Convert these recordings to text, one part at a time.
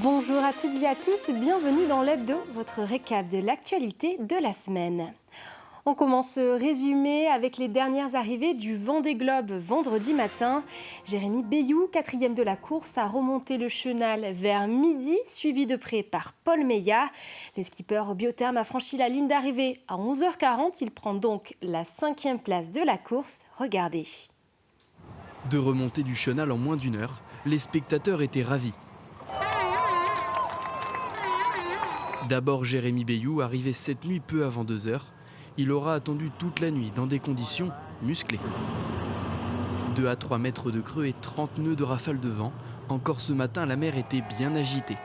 Bonjour à toutes et à tous, bienvenue dans l'Hebdo, votre récap de l'actualité de la semaine. On commence ce résumé avec les dernières arrivées du Vendée Globe vendredi matin. Jérémy Bayou, 4e de la course, a remonté le chenal vers midi, suivi de près par Paul Meillat. Le skipper biotherme a franchi la ligne d'arrivée à 11h40. Il prend donc la 5e place de la course. Regardez. De remonter du chenal en moins d'une heure, les spectateurs étaient ravis. D'abord Jérémy Bayou, arrivé cette nuit peu avant 2h. Il aura attendu toute la nuit dans des conditions musclées. 2 à 3 mètres de creux et 30 nœuds de rafale de vent. Encore ce matin, la mer était bien agitée.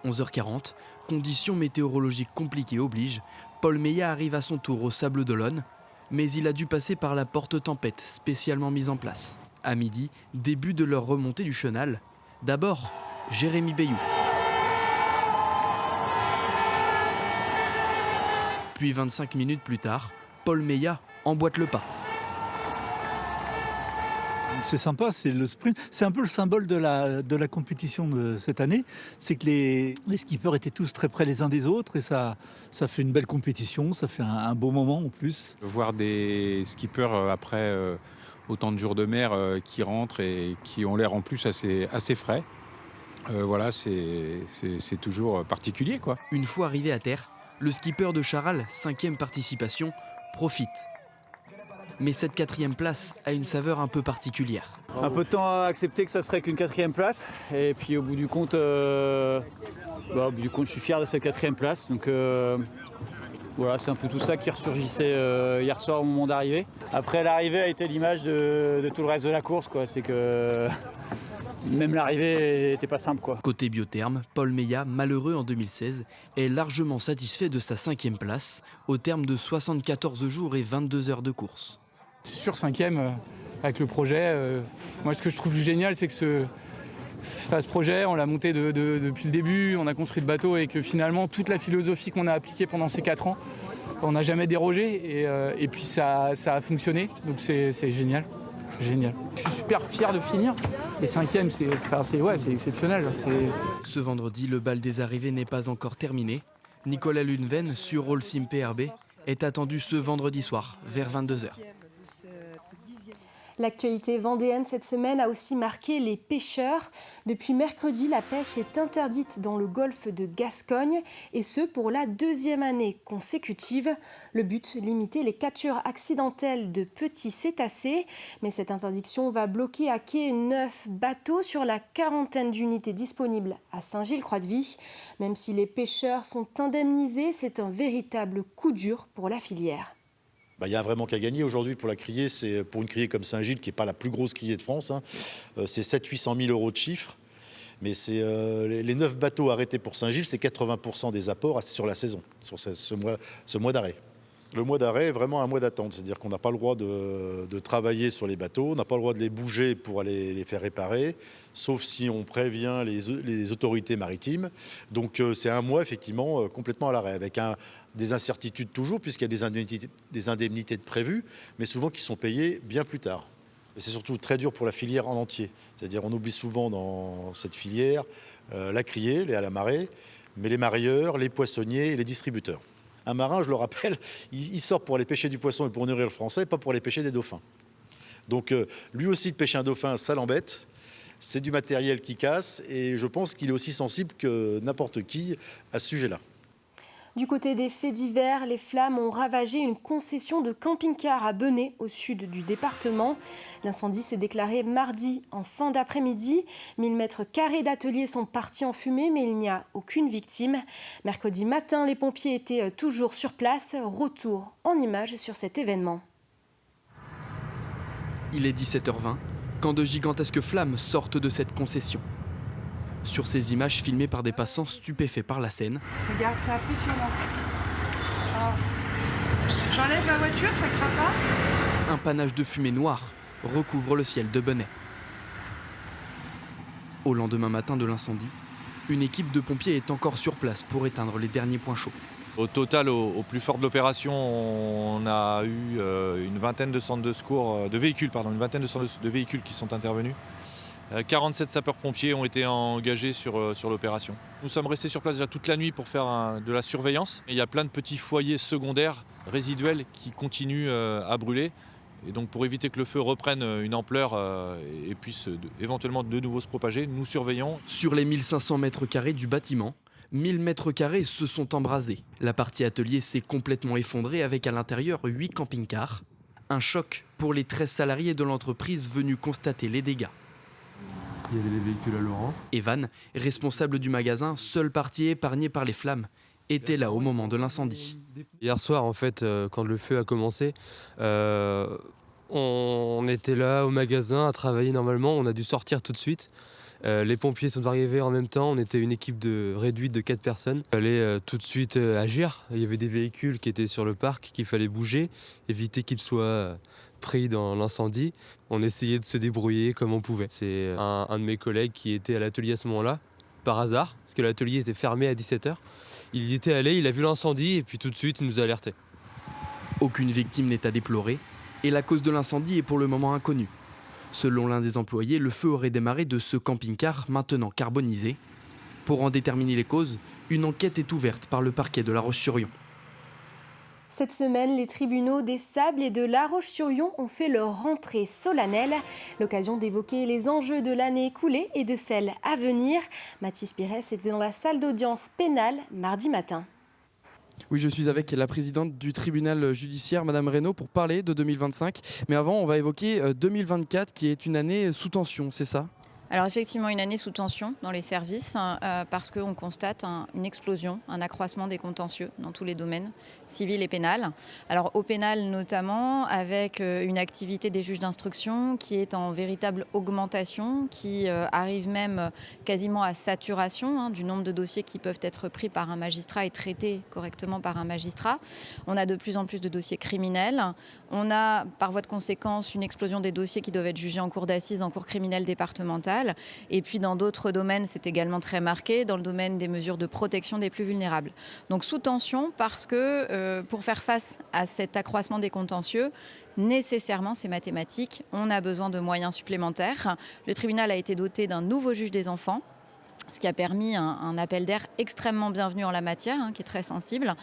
11h40, conditions météorologiques compliquées obligent. Paul Meillat arrive à son tour au Sable d'Olonne, mais il a dû passer par la porte tempête spécialement mise en place. À midi, début de leur remontée du chenal. D'abord, Jérémy Bayou. Puis 25 minutes plus tard, Paul Meillat emboîte le pas. C'est sympa, c'est le sprint. C'est un peu le symbole de la compétition de cette année. C'est que les skippers étaient tous très près les uns des autres et ça fait une belle compétition, ça fait un beau moment en plus. Voir des skippers après autant de jours de mer qui rentrent et qui ont l'air en plus assez frais, voilà, c'est toujours particulier, quoi. Une fois arrivé à terre, le skipper de Charal, 5e participation, profite. Mais cette 4e place a une saveur un peu particulière. Un peu de temps à accepter que ça serait qu'une 4e place. Et puis au bout du compte, je suis fier de cette 4e place. Donc voilà, c'est un peu tout ça qui ressurgissait hier soir au moment d'arriver. Après, l'arrivée a été l'image de tout le reste de la course, quoi. C'est que même l'arrivée n'était pas simple, quoi. Côté biotherme, Paul Meillat, malheureux en 2016, est largement satisfait de sa 5e place au terme de 74 jours et 22 heures de course. C'est sûr, 5e avec le projet. Moi, ce que je trouve génial, c'est que ce projet, on l'a monté depuis le début, on a construit le bateau et que finalement, toute la philosophie qu'on a appliquée pendant ces 4 ans, on n'a jamais dérogé et puis ça a fonctionné. Donc c'est génial. Génial. Je suis super fier de finir. Et 5e, c'est exceptionnel. Ce vendredi, le bal des arrivées n'est pas encore terminé. Nicolas Luneven, sur Holcim PRB, est attendu ce vendredi soir, vers 22h. L'actualité vendéenne cette semaine a aussi marqué les pêcheurs. Depuis mercredi, la pêche est interdite dans le golfe de Gascogne, et ce pour la 2e année consécutive. Le but, limiter les captures accidentelles de petits cétacés. Mais cette interdiction va bloquer à quai 9 bateaux sur la 40aine d'unités disponibles à Saint-Gilles-Croix-de-Vie. Même si les pêcheurs sont indemnisés, c'est un véritable coup dur pour la filière. Il y a vraiment qu'à gagner aujourd'hui pour la criée. C'est pour une criée comme Saint-Gilles, qui n'est pas la plus grosse criée de France, c'est 700 000 à 800 000 € de chiffre. Mais c'est les 9 bateaux arrêtés pour Saint-Gilles, c'est 80% des apports sur la saison, sur ce mois d'arrêt. Le mois d'arrêt est vraiment un mois d'attente, c'est-à-dire qu'on n'a pas le droit de travailler sur les bateaux, on n'a pas le droit de les bouger pour aller les faire réparer, sauf si on prévient les autorités maritimes. Donc c'est un mois effectivement complètement à l'arrêt, avec des incertitudes toujours, puisqu'il y a des indemnités de prévues, mais souvent qui sont payées bien plus tard. Et c'est surtout très dur pour la filière en entier, c'est-à-dire on oublie souvent dans cette filière la criée, les à la marée, mais les marieurs, les poissonniers et les distributeurs. Un marin, je le rappelle, il sort pour aller pêcher du poisson et pour nourrir le Français, pas pour aller pêcher des dauphins. Donc lui aussi, de pêcher un dauphin, ça l'embête. C'est du matériel qui casse et je pense qu'il est aussi sensible que n'importe qui à ce sujet-là. Du côté des faits divers, les flammes ont ravagé une concession de camping-car à Benay, au sud du département. L'incendie s'est déclaré mardi en fin d'après-midi. 1000 mètres carrés d'ateliers sont partis en fumée, mais il n'y a aucune victime. Mercredi matin, les pompiers étaient toujours sur place. Retour en images sur cet événement. Il est 17h20 quand de gigantesques flammes sortent de cette concession. Sur ces images filmées par des passants stupéfaits par la scène. Regarde, c'est impressionnant. J'enlève la voiture, ça craint pas. Un panache de fumée noire recouvre le ciel de Benay. Au lendemain matin de l'incendie, une équipe de pompiers est encore sur place pour éteindre les derniers points chauds. Au total, au plus fort de l'opération, on a eu une vingtaine de centres de secours, une vingtaine de centres de véhicules qui sont intervenus. 47 sapeurs-pompiers ont été engagés sur l'opération. Nous sommes restés sur place déjà toute la nuit pour faire de la surveillance. Et il y a plein de petits foyers secondaires résiduels qui continuent à brûler. Et donc pour éviter que le feu reprenne une ampleur et puisse éventuellement de nouveau se propager, nous surveillons. Sur les 1500 mètres carrés du bâtiment, 1000 mètres carrés se sont embrasés. La partie atelier s'est complètement effondrée avec à l'intérieur 8 camping-cars. Un choc pour les 13 salariés de l'entreprise venus constater les dégâts. Il y avait des véhicules à Laurent. Evan, responsable du magasin, seule partie épargnée par les flammes, était là au moment de l'incendie. Hier soir, en fait, quand le feu a commencé, on était là au magasin à travailler normalement. On a dû sortir tout de suite. Les pompiers sont arrivés en même temps. On était une équipe réduite de 4 personnes. Il fallait tout de suite agir. Il y avait des véhicules qui étaient sur le parc qu'il fallait bouger, éviter qu'ils soient pris dans l'incendie. On essayait de se débrouiller comme on pouvait. C'est un de mes collègues qui était à l'atelier à ce moment-là, par hasard, parce que l'atelier était fermé à 17h. Il y était allé, il a vu l'incendie et puis tout de suite il nous a alertés. Aucune victime n'est à déplorer et la cause de l'incendie est pour le moment inconnue. Selon l'un des employés, le feu aurait démarré de ce camping-car maintenant carbonisé. Pour en déterminer les causes, une enquête est ouverte par le parquet de La Roche-sur-Yon. Cette semaine, les tribunaux des Sables et de La Roche-sur-Yon ont fait leur rentrée solennelle. L'occasion d'évoquer les enjeux de l'année écoulée et de celle à venir. Mathis Pires était dans la salle d'audience pénale mardi matin. Oui, je suis avec la présidente du tribunal judiciaire, Madame Reynaud, pour parler de 2025. Mais avant, on va évoquer 2024, qui est une année sous tension, c'est ça ? Alors effectivement, une année sous tension dans les services parce qu'on constate une explosion, un accroissement des contentieux dans tous les domaines, civil et pénal. Alors au pénal notamment, avec une activité des juges d'instruction qui est en véritable augmentation, qui arrive même quasiment à saturation du nombre de dossiers qui peuvent être pris par un magistrat et traités correctement par un magistrat. On a de plus en plus de dossiers criminels. On a par voie de conséquence une explosion des dossiers qui doivent être jugés en cour d'assises, en cour criminelle départementale. Et puis dans d'autres domaines, c'est également très marqué, dans le domaine des mesures de protection des plus vulnérables. Donc sous tension parce que pour faire face à cet accroissement des contentieux, nécessairement, c'est mathématique, on a besoin de moyens supplémentaires. Le tribunal a été doté d'un nouveau juge des enfants, ce qui a permis un appel d'air extrêmement bienvenu en la matière, qui est très sensible.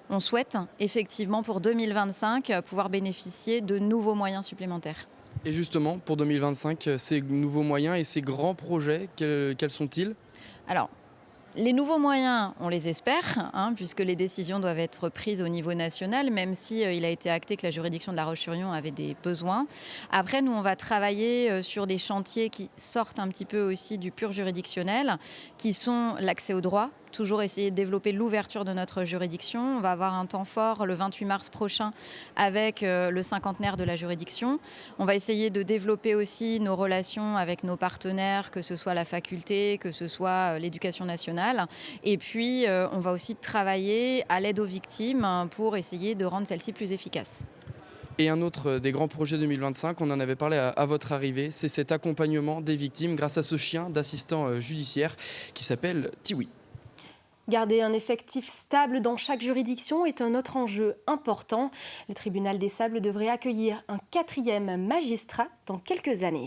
On souhaite effectivement pour 2025 pouvoir bénéficier de nouveaux moyens supplémentaires. Et justement, pour 2025, ces nouveaux moyens et ces grands projets, quels sont-ils ? Alors, les nouveaux moyens, on les espère, puisque les décisions doivent être prises au niveau national, même si il a été acté que la juridiction de La Roche-sur-Yon avait des besoins. Après, nous, on va travailler sur des chantiers qui sortent un petit peu aussi du pur juridictionnel, qui sont l'accès au droit. Toujours essayer de développer l'ouverture de notre juridiction. On va avoir un temps fort le 28 mars prochain avec le cinquantenaire de la juridiction. On va essayer de développer aussi nos relations avec nos partenaires, que ce soit la faculté, que ce soit l'éducation nationale. Et puis, on va aussi travailler à l'aide aux victimes pour essayer de rendre celle-ci plus efficace. Et un autre des grands projets 2025, on en avait parlé à votre arrivée, c'est cet accompagnement des victimes grâce à ce chien d'assistant judiciaire qui s'appelle Tiwi. Garder un effectif stable dans chaque juridiction est un autre enjeu important. Le tribunal des Sables devrait accueillir un 4e magistrat dans quelques années.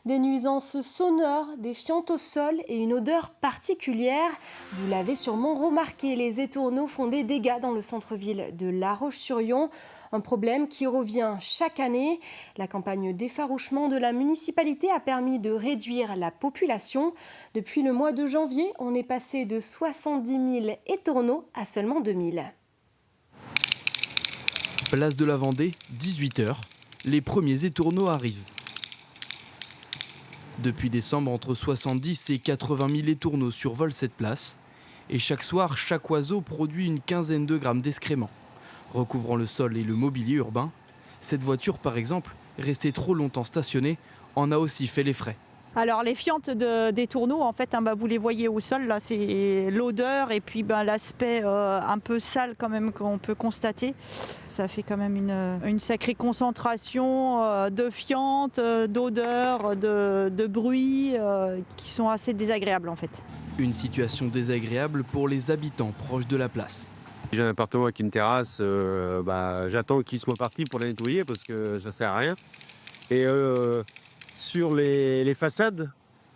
Des nuisances sonores, des fientes au sol et une odeur particulière. Vous l'avez sûrement remarqué, les étourneaux font des dégâts dans le centre-ville de La Roche-sur-Yon. Un problème qui revient chaque année. La campagne d'effarouchement de la municipalité a permis de réduire la population. Depuis le mois de janvier, on est passé de 70 000 étourneaux à seulement 2 000. Place de la Vendée, 18h. Les premiers étourneaux arrivent. Depuis décembre, entre 70 et 80 000 étourneaux survolent cette place. Et chaque soir, chaque oiseau produit une quinzaine de grammes d'excréments. Recouvrant le sol et le mobilier urbain, cette voiture, par exemple, restée trop longtemps stationnée, en a aussi fait les frais. Alors les fientes des tourneaux, en fait, vous les voyez au sol, là, c'est l'odeur et puis l'aspect un peu sale quand même qu'on peut constater. Ça fait quand même une sacrée concentration de fientes, d'odeurs, de bruit qui sont assez désagréables en fait. Une situation désagréable pour les habitants proches de la place. J'ai un appartement avec une terrasse, j'attends qu'ils soient partis pour la nettoyer parce que ça sert à rien. Et Sur les façades,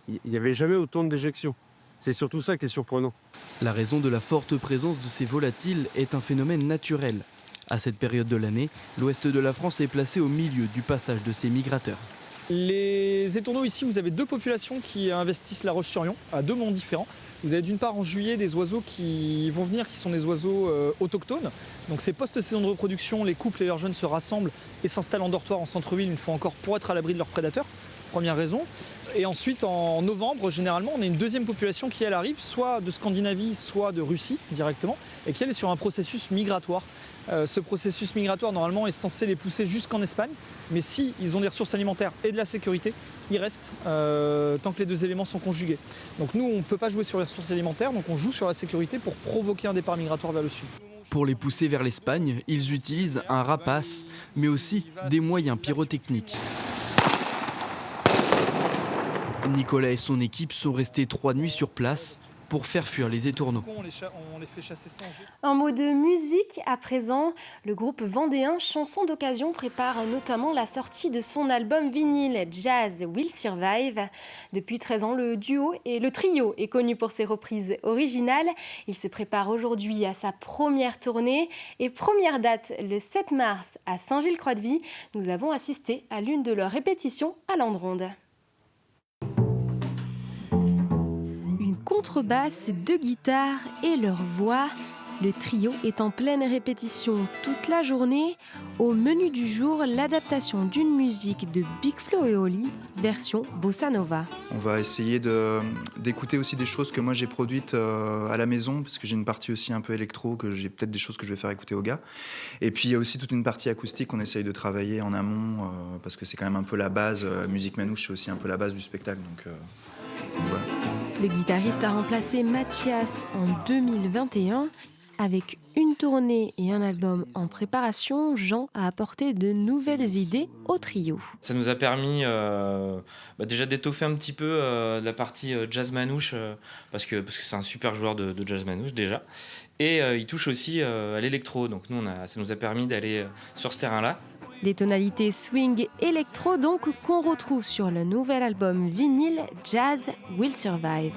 il n'y avait jamais autant de déjections. C'est surtout ça qui est surprenant. La raison de la forte présence de ces volatiles est un phénomène naturel. À cette période de l'année, l'ouest de la France est placé au milieu du passage de ces migrateurs. Les étourneaux ici, vous avez 2 populations qui investissent la Roche-sur-Yon à 2 moments différents. Vous avez d'une part en juillet des oiseaux qui vont venir, qui sont des oiseaux autochtones. Donc c'est post-saison de reproduction, les couples et leurs jeunes se rassemblent et s'installent en dortoir en centre-ville une fois encore pour être à l'abri de leurs prédateurs. Première raison. Et ensuite en novembre, généralement, on a une deuxième population qui elle arrive, soit de Scandinavie, soit de Russie directement, et qui elle est sur un processus migratoire. Ce processus migratoire, normalement, est censé les pousser jusqu'en Espagne. Mais si ils ont des ressources alimentaires et de la sécurité, ils restent tant que les 2 éléments sont conjugués. Donc nous, on ne peut pas jouer sur les ressources alimentaires, donc on joue sur la sécurité pour provoquer un départ migratoire vers le sud. Pour les pousser vers l'Espagne, ils utilisent un rapace, mais aussi des moyens pyrotechniques. Nicolas et son équipe sont restés 3 nuits sur place pour faire fuir les étourneaux. Un mot de musique à présent. Le groupe vendéen Chansons d'occasion prépare notamment la sortie de son album vinyle Jazz Will Survive. Depuis 13 ans, le trio est connu pour ses reprises originales. Il se prépare aujourd'hui à sa première tournée et première date le 7 mars à Saint-Gilles-Croix-de-Vie. Nous avons assisté à l'une de leurs répétitions à Landronde. Contrebasse, 2 guitares et leur voix. Le trio est en pleine répétition toute la journée. Au menu du jour, l'adaptation d'une musique de Big Flo et Oli, version bossa nova. On va essayer d'écouter aussi des choses que moi j'ai produites à la maison, parce que j'ai une partie aussi un peu électro, que j'ai peut-être des choses que je vais faire écouter aux gars. Et puis il y a aussi toute une partie acoustique qu'on essaye de travailler en amont, parce que c'est quand même un peu la base. Musique manouche, c'est aussi un peu la base du spectacle. Donc voilà. Le guitariste a remplacé Mathias en 2021. Avec une tournée et un album en préparation, Jean a apporté de nouvelles idées au trio. Ça nous a permis déjà d'étoffer un petit peu la partie jazz manouche, parce que c'est un super joueur de jazz manouche déjà. Et il touche aussi à l'électro, donc ça nous a permis d'aller sur ce terrain-là. Des tonalités swing électro donc qu'on retrouve sur le nouvel album vinyle Jazz Will Survive.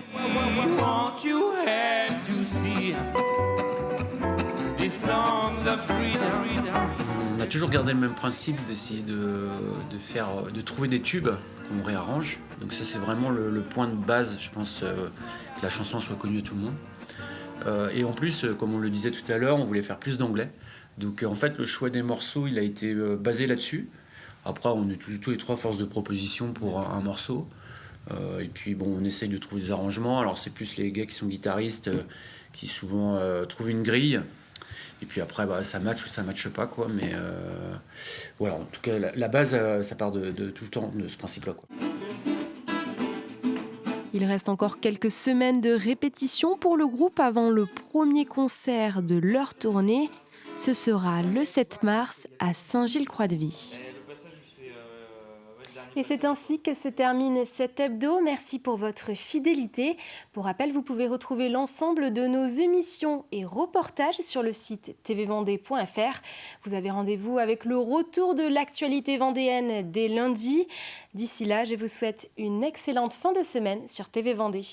On a toujours gardé le même principe d'essayer de trouver des tubes qu'on réarrange. Donc ça c'est vraiment le point de base, je pense, que la chanson soit connue à tout le monde. Et en plus, comme on le disait tout à l'heure, on voulait faire plus d'anglais. Donc en fait, le choix des morceaux, il a été basé là-dessus. Après, on est tous les 3 forces de proposition pour un morceau. Et puis bon, on essaye de trouver des arrangements. Alors c'est plus les gars qui sont guitaristes qui souvent trouvent une grille. Et puis après, ça match ou ça matche pas, quoi. Mais voilà, en tout cas, la base, ça part de tout le temps de ce principe-là, quoi. Il reste encore quelques semaines de répétition pour le groupe avant le premier concert de leur tournée. Ce sera le 7 mars à Saint-Gilles-Croix-de-Vie. Et c'est ainsi que se termine cet hebdo. Merci pour votre fidélité. Pour rappel, vous pouvez retrouver l'ensemble de nos émissions et reportages sur le site tvvendée.fr. Vous avez rendez-vous avec le retour de l'actualité vendéenne dès lundi. D'ici là, je vous souhaite une excellente fin de semaine sur TV Vendée.